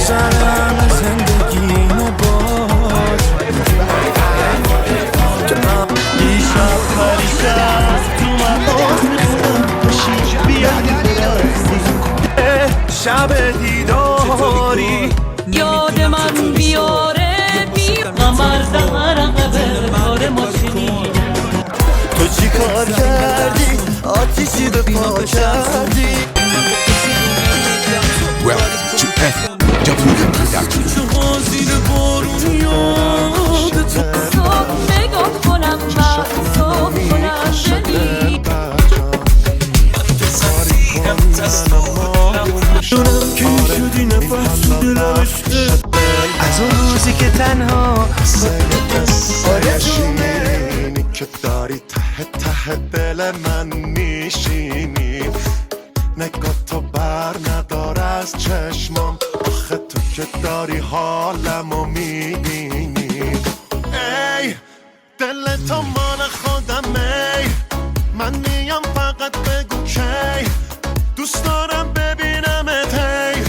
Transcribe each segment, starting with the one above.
میگذرم زندگی اینه باز دیشب پریشب تو مقاس میخونم باشی بیادی شب دیداری یاد من بیاره قمر در قبر ماشینی تو چی کار کردی آتیشی به پا کردی چه حاضیر بارون یاد تو صبح نگاه کنم و صبح کنم دلی دونم که شدی نفس تو دلم از اون روزی که تنها آرزومه که داری ته ته دل من میشینی نگاه تو بر ندار از چشمام آخه تو که داری حالمو میبینی ای دل تو مال خودمه من میام فقط بگو کی دوست دارم ببینمت هی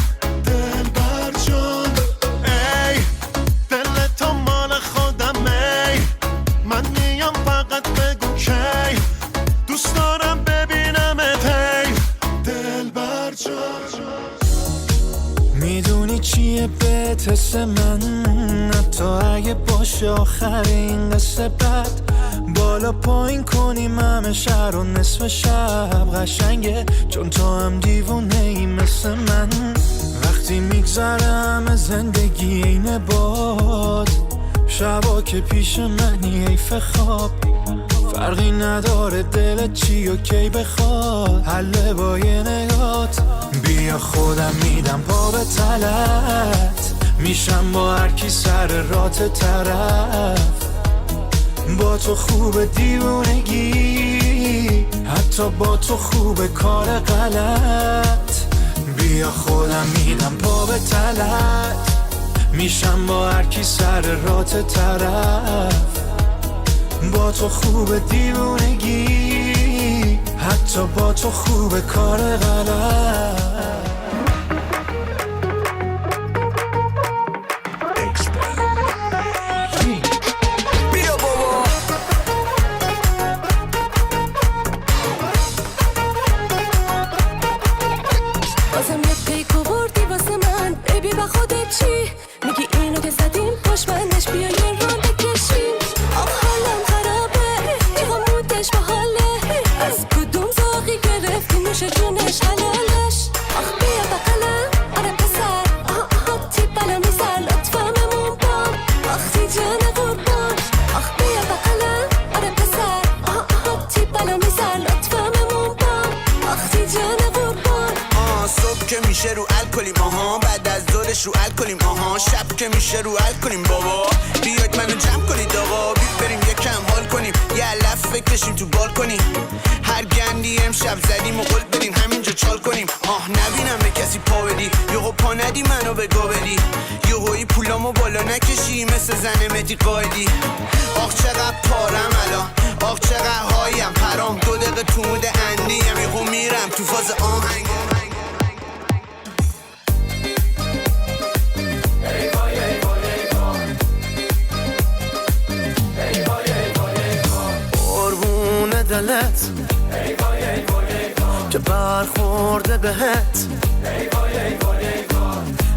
دلبر جان ای دل تو مال خودمه من میام فقط بگو کی دوست دارم ببینمت هی دلبر جان میدونی چیه بهت من حتی اگه باشه آخرین قصه بد بالا پایین کنیم همه شهر و نصف شب قشنگه چون تو هم دیوونه ای مثل من وقتی میگذرم زندگی اینه باد شبا که پیش منی حیف خواب فرقی نداره دلت چی و کی بخواد حله با یه نگات بیا خودم میدم پا به تلت میشم با هر کی سر رات طرف با تو خوب دیوونگی حتی با تو خوب کار غلط بیا خودم میدم پا به تلت میشم با هر کی سر رات طرف با تو خوب دیوونگی حتی با تو خوب کار غلط بازم یه پیک آوردی واسه من بیبی با خودت چی میگی اینو که زدیم پشمندش بیا یه ران بکشیم حالم خرابه چقا مودش باحاله از کدوم زاغی گرفتی نوش جونش حلالش آخ بیا بقلم آره پسر آها تیپالا میزر لطفا ممون بام آخی جان قربان آخ بیا بقلم آره پسر آها تیپالا میزر لطفا ممون بام آخی جان قربان صبح که میشه رو الکلیم آها بعد از ظهرش رو الکلیم آها شب که میشه رو الکلیم بابا بیاید منو جمع کنید آقا بریم یکم حال کنیم یه علف بکشیم تو بال کنیم هر گندی امشب زدیم و قول بدیم همینجا چال کنیم نبینم به کسی پا بدی یهو پا ندی منو به گا بدی یهویی پولامو بالا نکشی مثل زن متی قایدی آخ چقدر پارم الان آخ چقدر هایم پرام 2 دقیقه تو مود اندیم یهو میرم تو فاز آهنگ دلت که برخورده بهت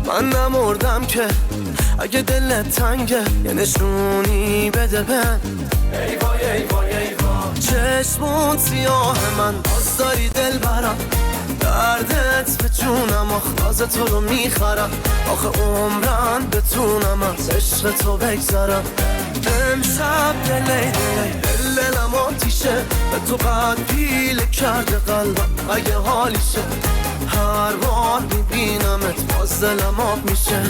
من نمردم که اگه دلت تنگه یه نشونی بده من چشمون سیاه من باز داری دل برم دردت به جونم آخ تو رو میخرم آخه عمرم بتونم از عشق تو بگذرم امشب دلم آتیشه به تو قد پیله کرده قلبم اگه حالیشه هر بار میبینمت باز دلم آب میشه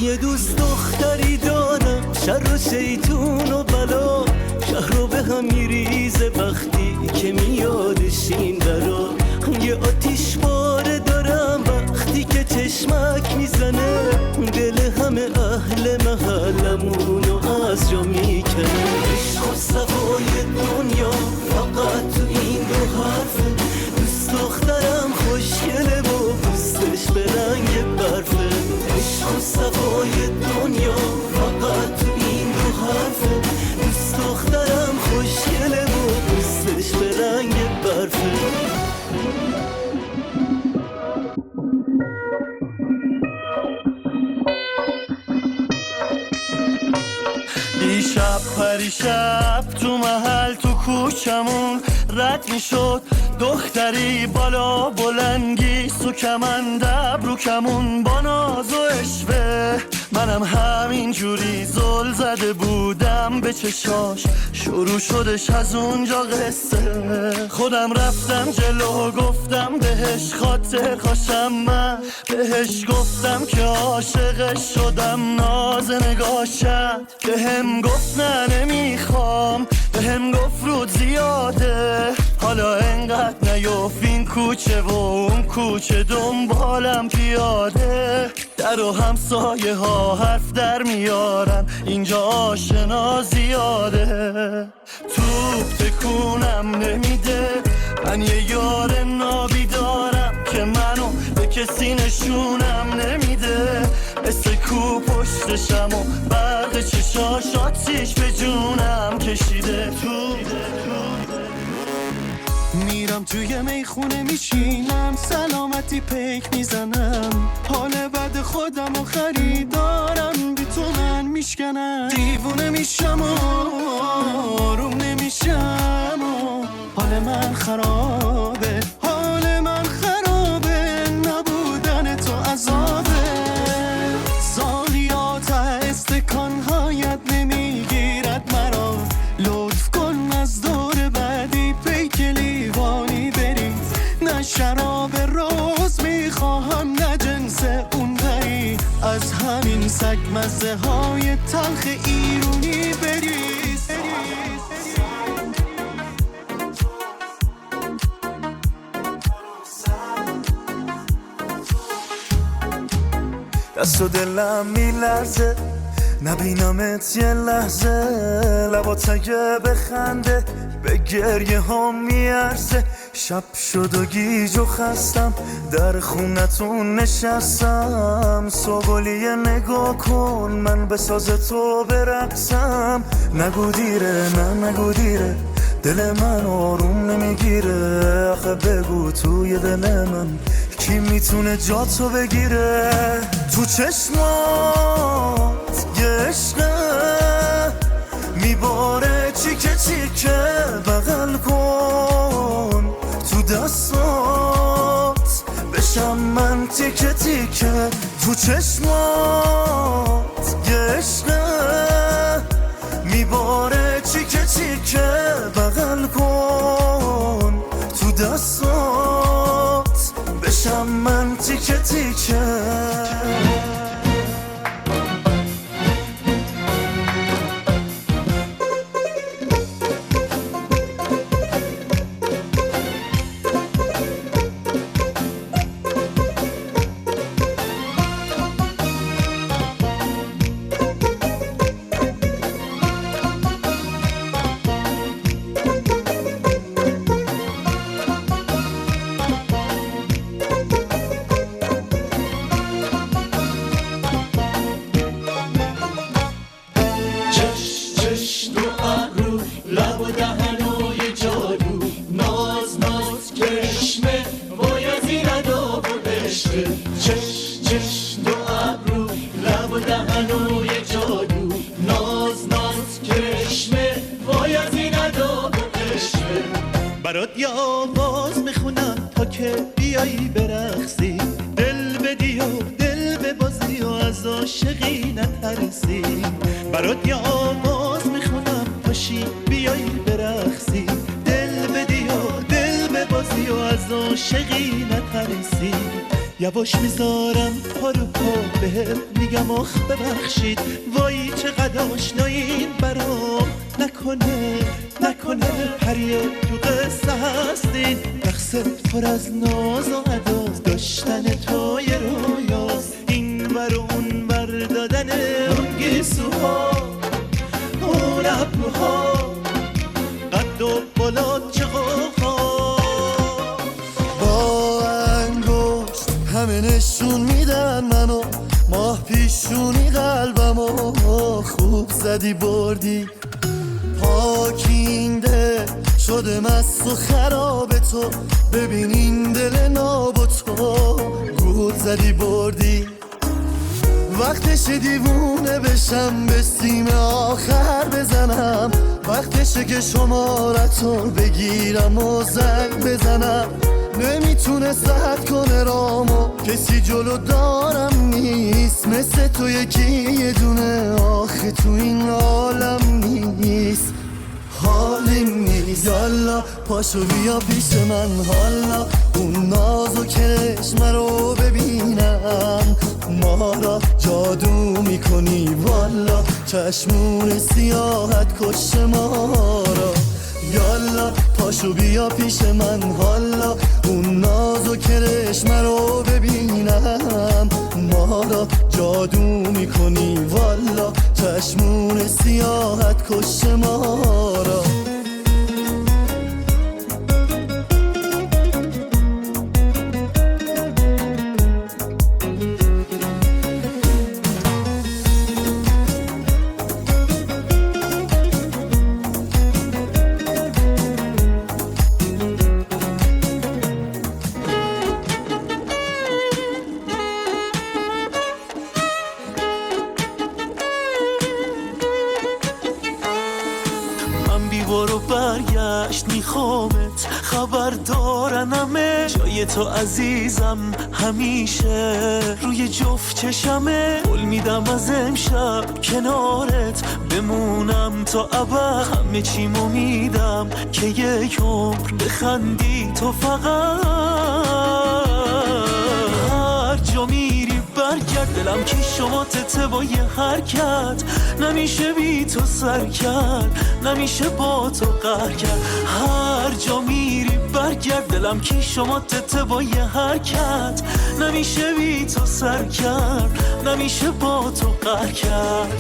یه دوست دختری دارم شر و شیطون و بلا شهر رو به هم میریزه وقتی که میادش این برا یه آتیش باره دارم وقتی که چشمک میزنه دل همه اهل محلمونو از جا میکنه عشق و صفای دنیا فقط تو این دو حرفه دوست دخترم خوشگله و پوستش به رنگ برفه عشق و صفای دنیا فقط تو این دو حرفه دوست دخترم خوشگله و پوستش به رنگ برفه دیشب پریشب تو محل تو کوچمون رد میشد دختری بالا بلنگی و کمند ابرو کمون با ناز و اشوه منم همین جوری زل زده بودم به چشاش شروع شدش از اونجا قصه خودم رفتم جلو گفتم بهش خاطر خوشم من بهش گفتم که عاشقش شدم ناز نگاشم بهم گفت نه نمیخوام بهم گفت رود زیاده حالا انقدر نیفت این کوچه و اون کوچه دنبالم پیاده در و همسایه ها حرف در میارن اینجا آشنا زیاده توپ تکونم نمیده من یه یار نابی دارم که منو به کسی نشونم نمیده مثل کو پشتشم و برق چشاش آتیش به جونم کشیده میرم توی میخونه میشینم سلامتی پیک میزنم حال بد خودم و خریدارم بی تو من میشکنم دیوونه میشم و آروم نمیشم و حال من خرابه حال من خرابه نبودن تو عذابه زالیات استکانهایت نمیگیرد مرا لطف کن از دور بعدی پیک لیوانی برید نه شراب روز میخواهم نه جنس اون بری از همین سگ مزه های تلخ ایرونی برید دست و دلم میلرزه نبینمت یه لحظه لبات اگه بخنده به گریه ها میارزه شب شد و گیج و خستم در خونتون نشستم سوگلیه نگاه کن من به ساز تو برقصم نگو دیره نه نگو دیره دل من آروم نمیگیره آخه بگو توی دل من کی میتونه جا تو بگیره تو چشمات یه عشقه میباره چیکه چیکه بغل کن تو دستات بشم من تیکه تیکه تو چشمات یه عشقه میباره چیکه چیکه بغل کن تو دستات بشم من تیکه تیکه برات یه آواز میخونم تا که بیایی برقصی، دل بدی و دل ببازی و از عاشقی نترسی. برات یه آواز میخونم پاشی بیایی برقصی، دل بدی و دل ببازی و از عاشقی نترسی. یواش میذارم پا رو پا بهت میگم آخ ببخشید، وای چقدر آشنایین برام، نکنه پریه تو قصه هستین، رقصت پر از ناز و عداز، داشتن توی رویاست، این ور و اون ور دادن اون گیسوها اون ابروها، قد و بالات چه قوقا، با انگشت همه نشون میدن منو، ماه پیشونی قلبمو خوب زدی بردی، پاکینده شده مست و خراب تو، ببین این دل ناب و تو گول زدی بردی. وقتشه دیوونه بشم به سیم آخر بزنم، وقتشه که شمارتو بگیرم و زنگ بزنم، نمیتونه سد کنه رامو کسی جلو دارم نیست، مثل تو یکی یه دونه آخه تو این عالم نیست، حالیم نیست. یالا پاشو بیا پیش من حالا، اون ناز و کرشمه رو ببینم، ما را جادو میکنی والا، چشمون سیاحت کش ما را. یالا پاشو بیا پیش من حالا، اون ناز و کرشمه رو ببینم، ما را جادو میکنی والا، چشمون سیاحت کش ما را. برو برگشت میخوامت، خبر دارنمه جای تو عزیزم، همیشه روی جفت چشمه، قول میدم از امشب کنارت بمونم تا ابد، همه چیمو میدم که یک عمر بخندی تو فقط، هر جا میری برگرد، دلم که شما تته با یه حرکت، نمیشه بی تو سر کرد، نمیشه با تو قهر کرد، هر جا میری برگرد، دلم که شما تته با یه حرکت، نمیشه بی تو سر کرد، نمیشه با تو قهر کرد.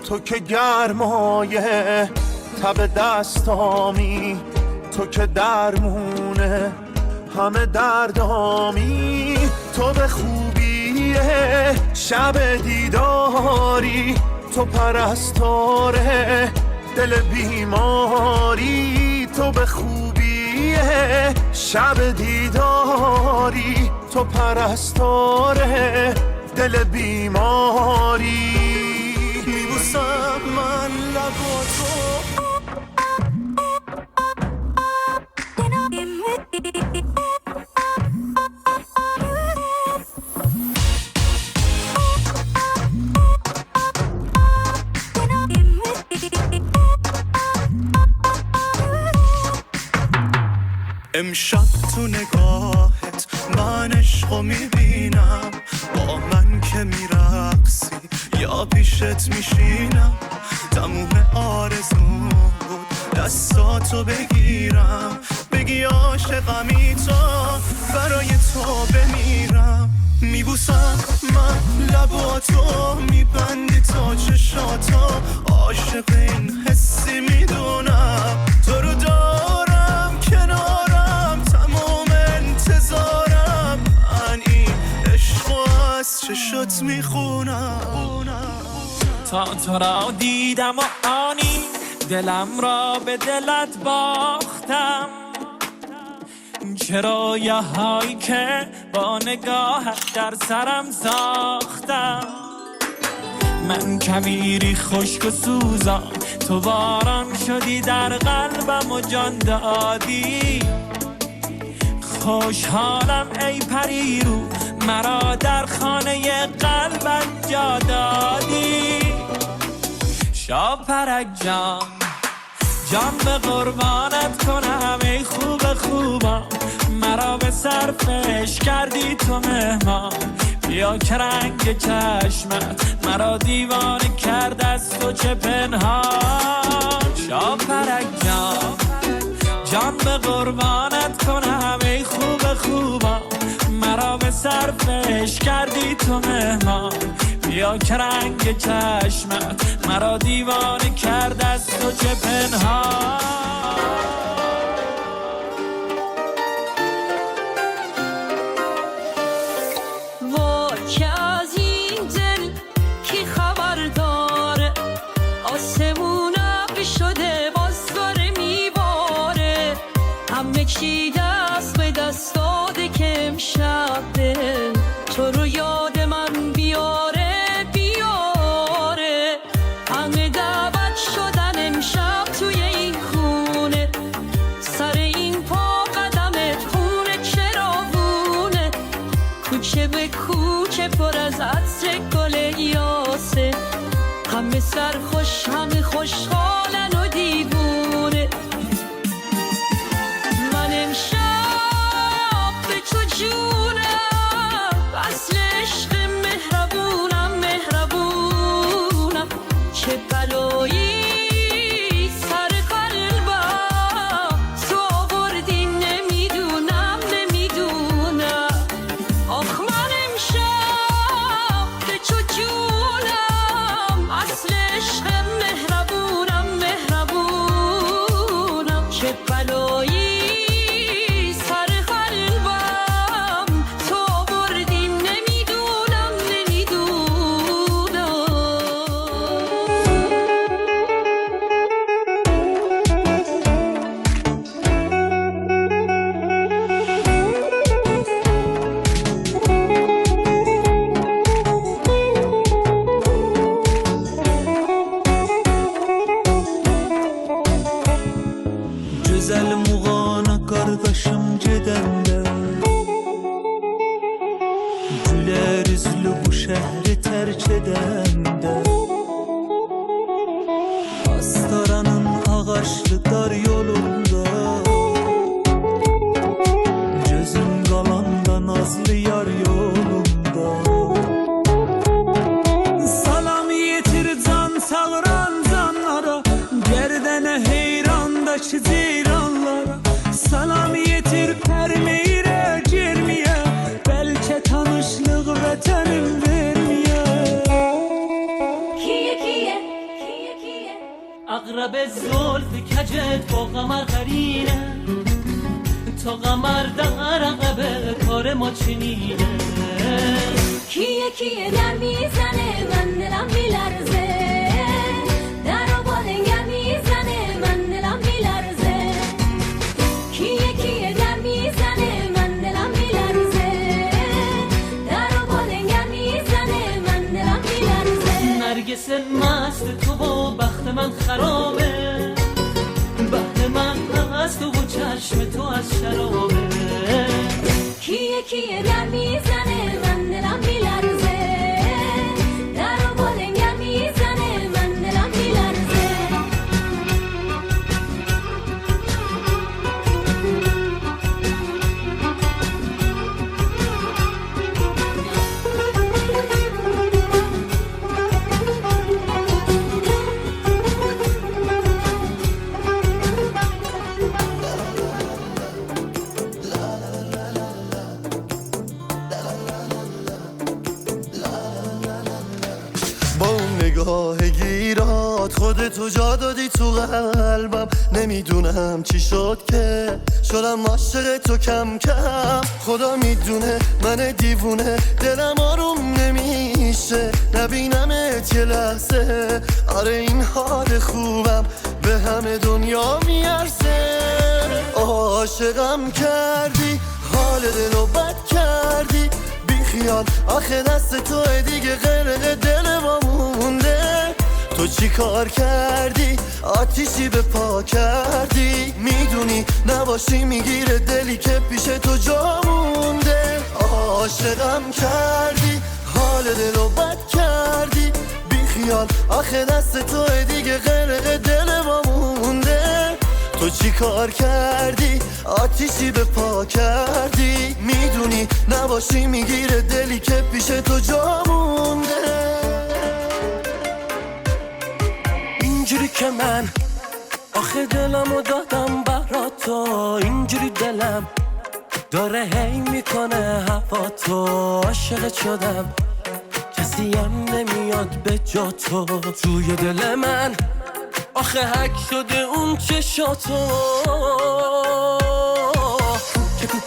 تو که گرمایه تب دستامی، تو که درمونه همه دردامی، تو به خوبیه شب دیداری، تو پرستاره دل بیماری، تو به خوبیه شب دیداری، تو پرستاره دل بیماری. میبوسم من لباتو امشب تو نگاهت من عشقو میبینم، با من که میرقصی یا پیشت میشینم، تموم آرزوم بود دستاتو بگیرم، بگی عاشقمی تا برای تو بمیرم، میبوسم من لباتو، میبندی تا چشاتو، عاشق این حسی میدونم، تو رو دارم کنارم تمام انتظارم، من این عشقو از چشات میخونم، تا تو را دیدم و آنی دلم را به دلت باختم، چرا یه هایی که با نگاهت در سرم ساختم، من کویری خشک و سوزان تو باران شدی در قلبم و جان دادی. خوشحالم ای پری رو مرا در خانه قلبت جا دادی. شاپرک جان جان به قربانت کنم ای خوب خوبم، مرا به صرفش کردی تو مهمان. بیا که رنگ چشمت مرا دیوانه کرد از تو چه پنهان. شاپرک جان جان به قربانت کنم ای خوب خوبم، مرا به صرفش کردی تو مهمان. بیا که رنگ چشمت مرا دیوانه کرد از تو چه پنهان. چی دست به دست داده که امشب دل تو رو یاد من بیاره بیاره. همه دعوت شدن امشب توی این خونه، سر این پا قدمت خونه چراغونه. کوچه به کوچه پر از عطر گل یاسه، همه سرخوش همه خوشحالن و دیوونه. جونم اصل عشق مهربونم مهربونم، چه بلایی سر قلبم تو آوردی نمیدونم نمیدونم. آخ من امشب به تو جونم اصل عشق مهربونم مهربونم، چه بلایی güzel muğana kardeşim gedende, güler yüzlü bu şehri terk edende. Astaranın ağaçlı dar yolunda, gözüm qalanda nazlı yar yolunda. Salam yetir can sağıran canlara, gerdene heyrandaki ceyranlara. Salam yetir permeyre girmeye, belki tanışlık vətənim vermeye. Kiye kiye kiye kiye اغرب زلف کجت با قمر قرینه، تا قمر در عقبه کار ما چنینه. کیه کیه در میزنه من دلم میلرزه، در و بالنگر میزنه من دلم میلرزه. کیه کیه در میزنه من دلم میلرزه، در و بالنگر میزنه من دلم میلرزه. نرگس مست تو و بخت من خرابه، بخت من از تو و چشم تو از شرابه. کیه کیه در میزنه من دلم میلرزه، در و بالنگر میزنه من دلم میلرزه. با اون نگاه گیرات خودتو جا دادی تو قلبم. نمیدونم چی شد که شدم عاشق تو کم کم. خدا میدونه من دیوونه دلم آروم نمیشه نبینمت یه لحظه. آره این حال خوبم به همه دنیا میارزه. عاشقم کردی حال دلو بد کردی بی خیال، آخه دست تو دیگه غرق دل ما مونده. تو چی کار کردی آتیشی به پا کردی میدونی نباشی میگیره دلی که پیش تو جا مونده عاشقم کردی حال دلو بد کردی بی خیال آخه دست توه دیگه غرق دل ما مونده تو چی کار کردی آتیشی به پا کردی میدونی نباشی میگیره دلی که پیش تو جا مونده اینجوری که من آخه دلمو دادم برا تو اینجوری دلم داره هی میکنه هوا تو عاشقت شدم کسی هم نمیاد به جا تو توی دل من آخه حک شده اون چشاتو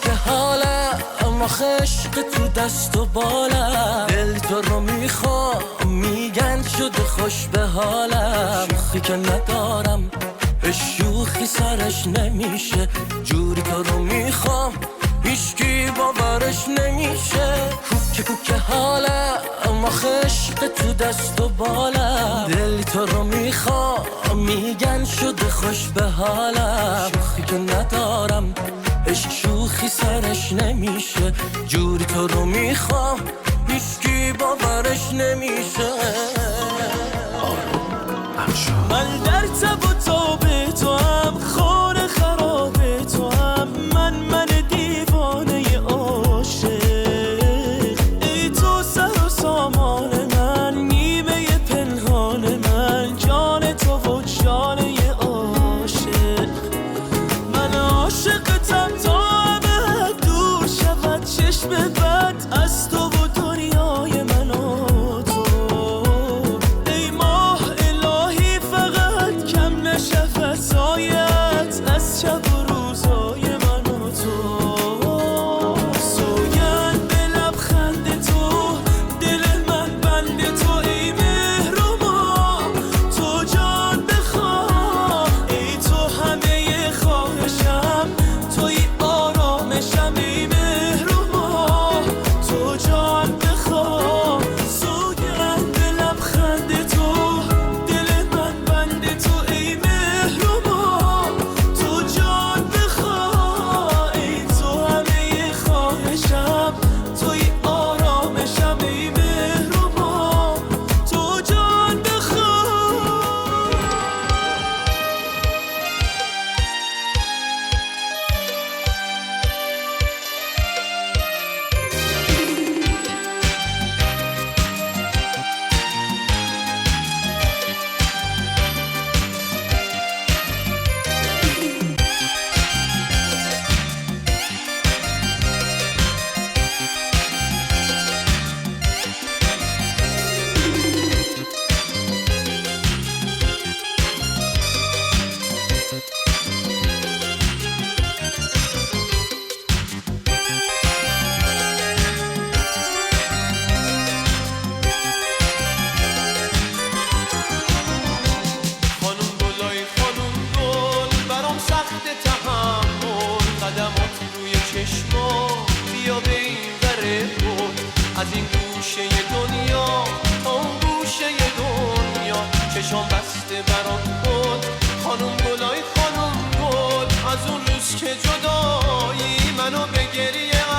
که حالم آخه عشق تو دست و بالم دل تو رو میخوام میگن شده خوش به حالم شوخی که ندارم شوخی سرش نمیشه جوری تو رو میخوام هیچکی باورش نمیشه کوکه حالم آخه عشق تو دست و بالم دل تو رو میخوام میگن شده خوش به حالم شوخی که ندارم عشق شوخی سرش نمیشه جوری تو رو میخوام هیچکی باورش نمیشه من در تب و تاب تو هم خور خراب تو هم من دیوانه عاشق ای تو سر و سامان من نیمه پنهان من جان تو و جانه عاشق من عاشقتم تا ابد دور شود چشم بد از تو و دنیای من و تو ای ماه الهی فقط کم نشه فضایت از شب و روزای من و تو سوگند به لبخند تو دل من بند تو ای مهربان تو جان بخواه ای تو همه خواهشم توی آرامشم ای مهربان تو جان بخواه سوگند به لبخند تو دل من بند تو ای مهربان تو جان بخواه ای تو همه خواهشم توی آرامشم ای مهربان تو جان بخواه خانم گلای خانم گل برام سخت تحمل قدمات روی چشما بیا به این وره بود از این گوشه دنیا تا اون گوشه دنیا چشام بسته برات بود خانم گلای خانم گل از اون روز که جدایی منو به گریه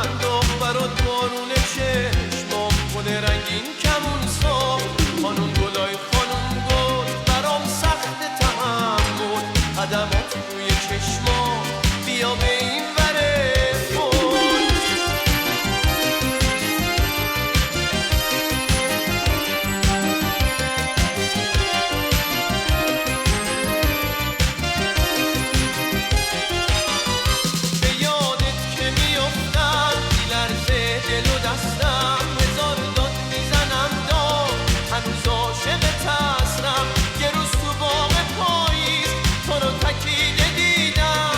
انداخت برات بارون چشمام گل رنگین کمون ساخت خانم گلای خانم گل برام سخت تحمل قدمات روی چشما بیا به این وره بود به یادت که میافتم میلرزه دل و دستم هزار داد میزنم داد هنوز عاشقت هستم یه روز تو باغ پاییز تو رو تکیده دیدم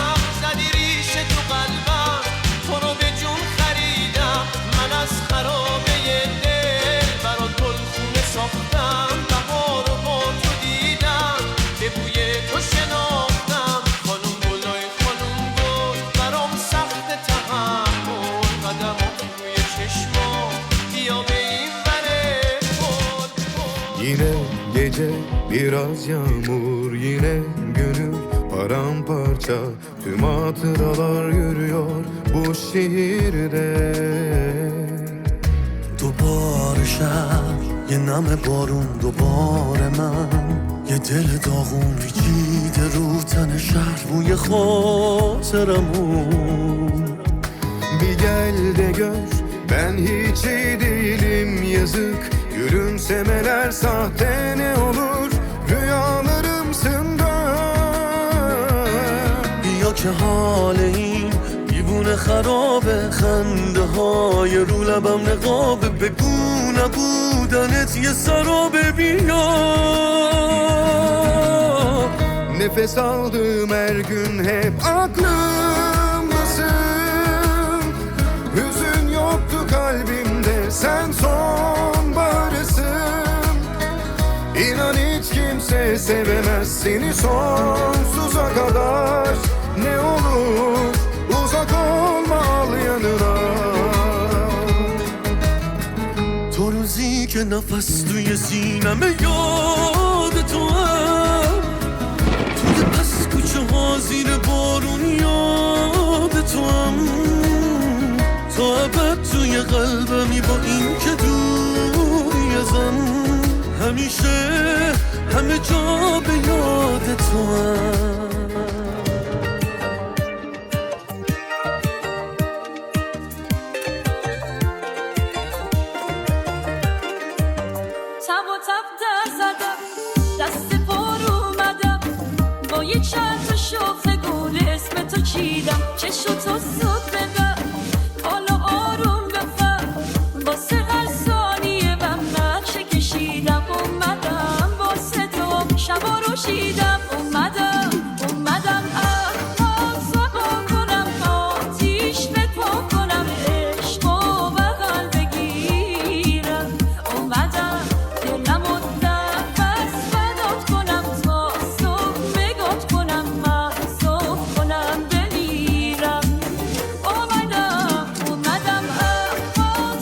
gece biraz yağmur, yine gönül paramparça. Tüm hatıralar yürüyor bu şehirde. دوباره شب یه نم بارون دوباره من یه دل داغون پیچیده رو تن شهر بوی خاطرمون. Bir gel de gör, ben hiç iyi değilim yazık. Gülümsemeler sahte ne olur, rüyalarımsın da. بیا که حال این دیوونه خرابه، خنده های رو لبم نقابه، بگو نبودنت یه سرابه. بیا Nefes aldığım her gün hep aklımdasın. Hüzün yoktu kalbimde, sen sonbaharısın. İnan hiç kimse sevemez seni sonsuza kadar. Ne olur uzak olma, al yanına. تو روزی که نفس توی سینمه یاد تو هم، توی پس کوچه ها زیر بارون یاد تو هم، تا ابد توی قلبمی با این که دوری ازم، همیشه همه جا به یاد تو هم. تب و تب در زدم دست پر اومدم با یه چند تا شاخ گل اسم تو چیدم. چشو تو زود ببر حالا آروم بفر واسه هر ثانیه من نقشه کشیدم. اومدم واسه تو شبا رو شیدم. اومدم سبا کنم آتیش بپا کنم عشق و بغل بگیرم. اومدم دلم و نفس فدات کنم تا صبح بگات کنم محصوب کنم بمیرم. اومدم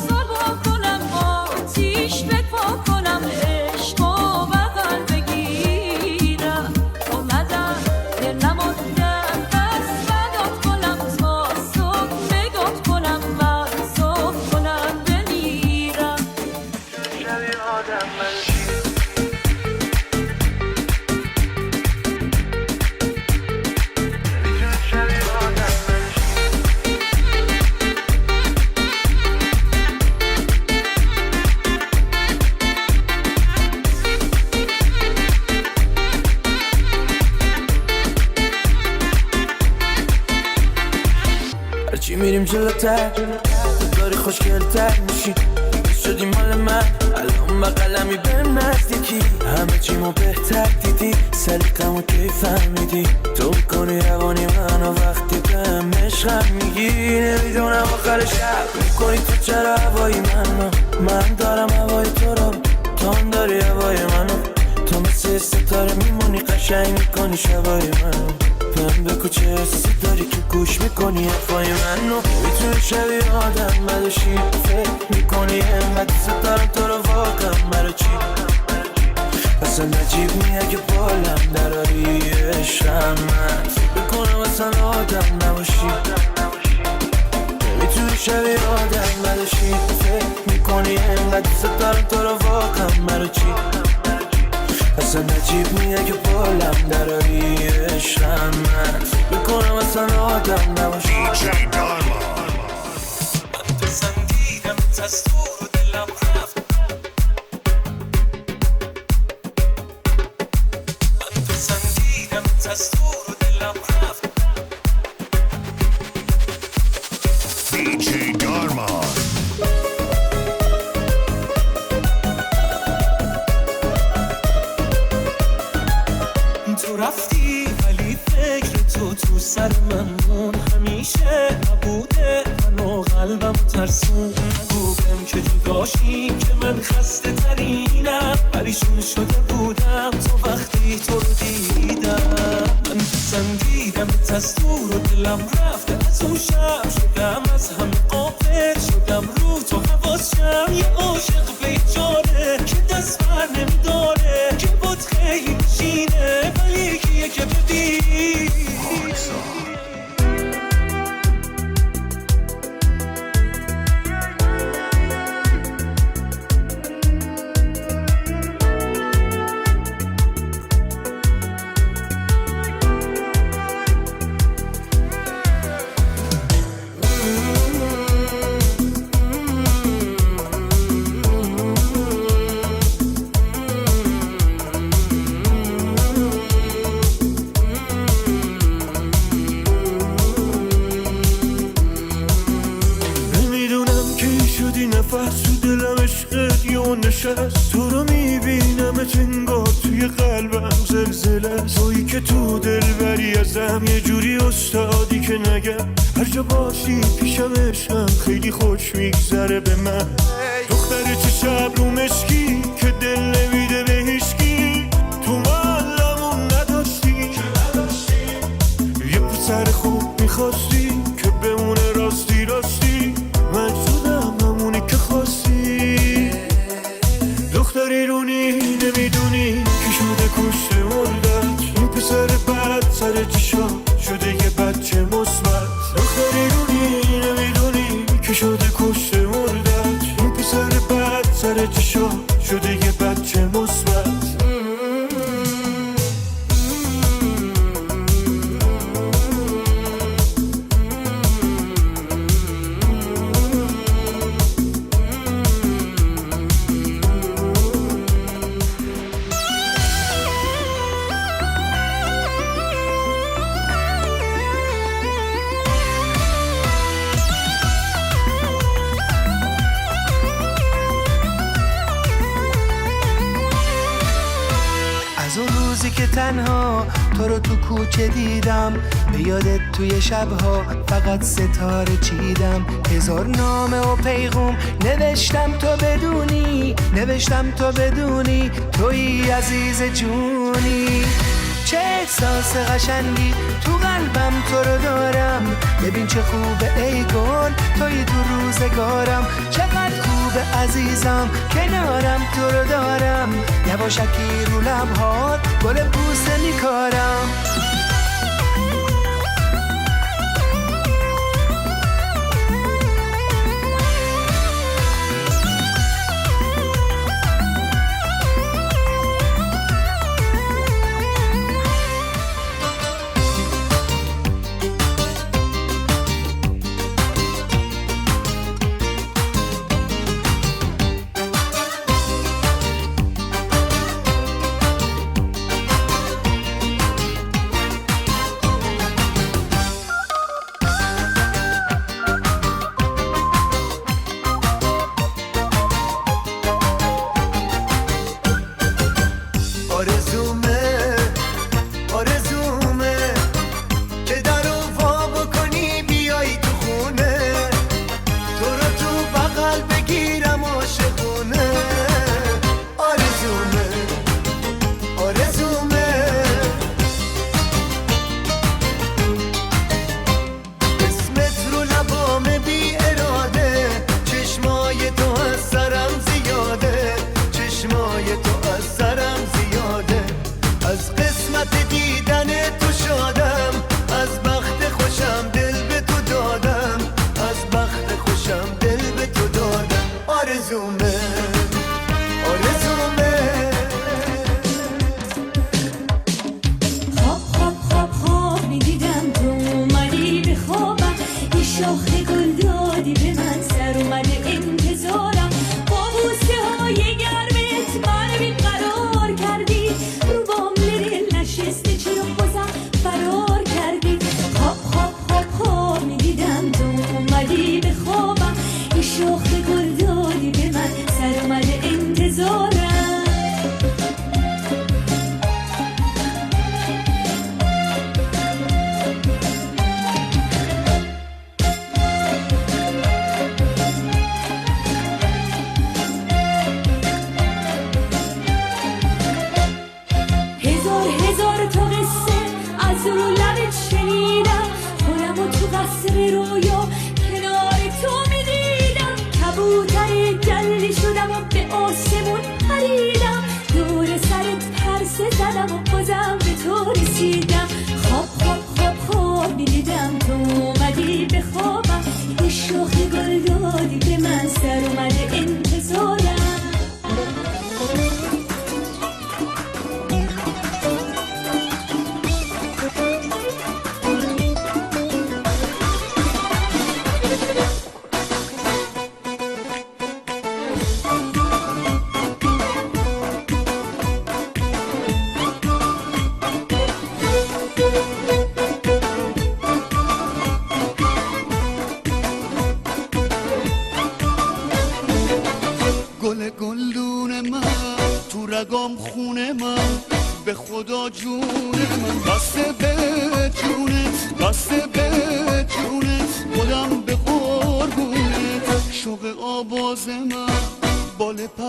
سبا کنم آتیش بپا کنم عشق و بغل بگیرم. اومدم دلم و نفس فدات کنم تا صبح بگات کنم محصوب کنم بمیرم. هرچی میریم جلوتر داری خوشگلتر میشی. شدی مال من الان بقلمی به نزدیکی. همه چیمو بهتر دیدی، سلیقمو کی فهمیدی. تو کنی روانی منو وقتی بهم عشقم میگی. نمیدونم آخر شب میکنی تو چرا هوای منو. من دارم هوای تو رو، تو هم داری هوای منو. تو مثل ستاره میمونی، قشنگ میکنی شبای منو. من بگو چه حسی داری که گوش میکنی حرفای منو. میتونی شبیه آدم بدشی، فکر میکنی همت ستارم تو رو واقعا مرا چی. اصلا نجیب میه که بالم دراری عشقم. من بکنم اصلا آدم نباشی. میتونی شبیه آدم بدشی، فکر میکنی همت ستارم تو رو واقعا مرا چی. اصلا نجیب میه که بالم دراری عشقم. من بکنم اصلا آدم نباشی. من تو سندیدم از تو رو دلم رفت. من تو سندیدم از تو رو دلم رفت. DJ Darman. تو رفتی ولی فکر تو سر من مون. همیشه نبوده منو قلبم ترسون. نگو بهم که جداشی که من خسته ترینم. پریشون شده بودم تو وقتی تو رو دیدم. من پسندیدم از تو رو دلم رفته. از اون شب شدم از همه غافل شدم. رو تو حواسم یه عاشق بیچاره که دست بر نمیداره، که بی نفس تو دلم عشقت یه نشست، تو رو میبینم انگار توی قلبم زلزله، تویی که تو دل بری ازم یه جوری استادی که نگم، هر جا باشی پیشم عشقم خیلی خوش میگذره به من. دختر چه شب رو مشکی که دل نمیده به هیچکی، تو معلمون نداشتی یه پسر خوب میخواستی که بمونه راستی راستی، من شدم همونی که خواستی. دختری رونی نمیدونی که شده کشته مردت، این پسر بد سر چشا شده یه بچه مثبت. دختری رونی نمیدونی که شده کشته مردت، این پسر بد سر چشا شده یه بچه مثبت. که تنها تو رو تو کوچه دیدم، به یادت توی شبها فقط ستاره چیدم، هزار نامه و پیغوم نوشتم تو بدونی توی عزیز جونی. چه احساس قشنگی تو قلبم تو رو دارم، ببین چه خوبه ای گل توی تو روزگارم، چقدر خوبه عزیزم کنارم تو رو دارم، یواشکی رو لبهات گل بوسه میکارم.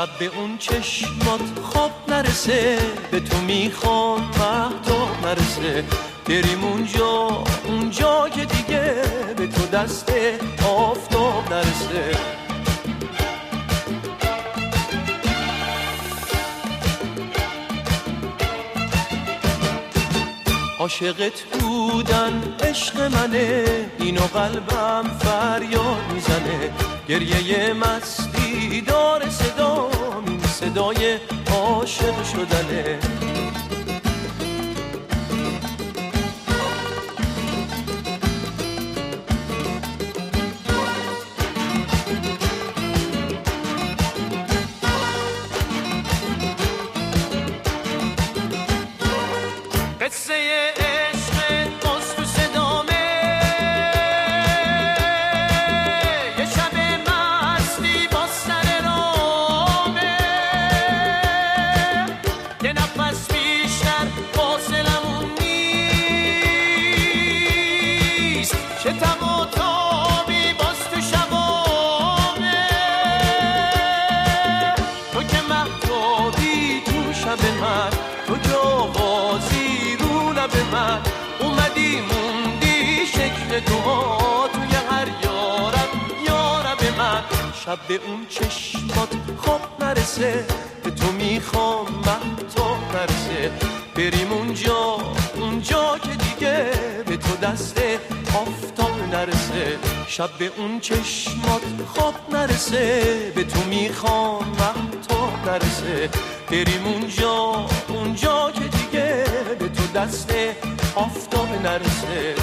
شب به اون چشمات خواب نرسه، به تو میخوام مهتاب نرسه، بریم اونجا که دیگه به تو دست آفتاب نرسه. عاشقت بودن عشق منه، اینو قلبم فریاد میزنه، گریه مستی داره صدام، این صدای عاشق شدنه. قصه عشق باز تو صدامه، یه شب مستی با سر رامه، یه نفس بیشتر فاصلمون نیست، چه تب و تابی باز تو شبامه، تو که مهتابی تو شب من، تو جوازی به من اومدی موندی شکل تو توی هر یارب من. شب به اون چشمات خواب نرسه، به تو میخوام مهتاب نرسه، بریم اونجا که دیگه به تو دست آفتاب نرسه. شب به اون چشمات خواب نرسه، به تو میخوام مهتاب نرسه، بریم اونجا که دیگه به تو دست آفتاب نرسه.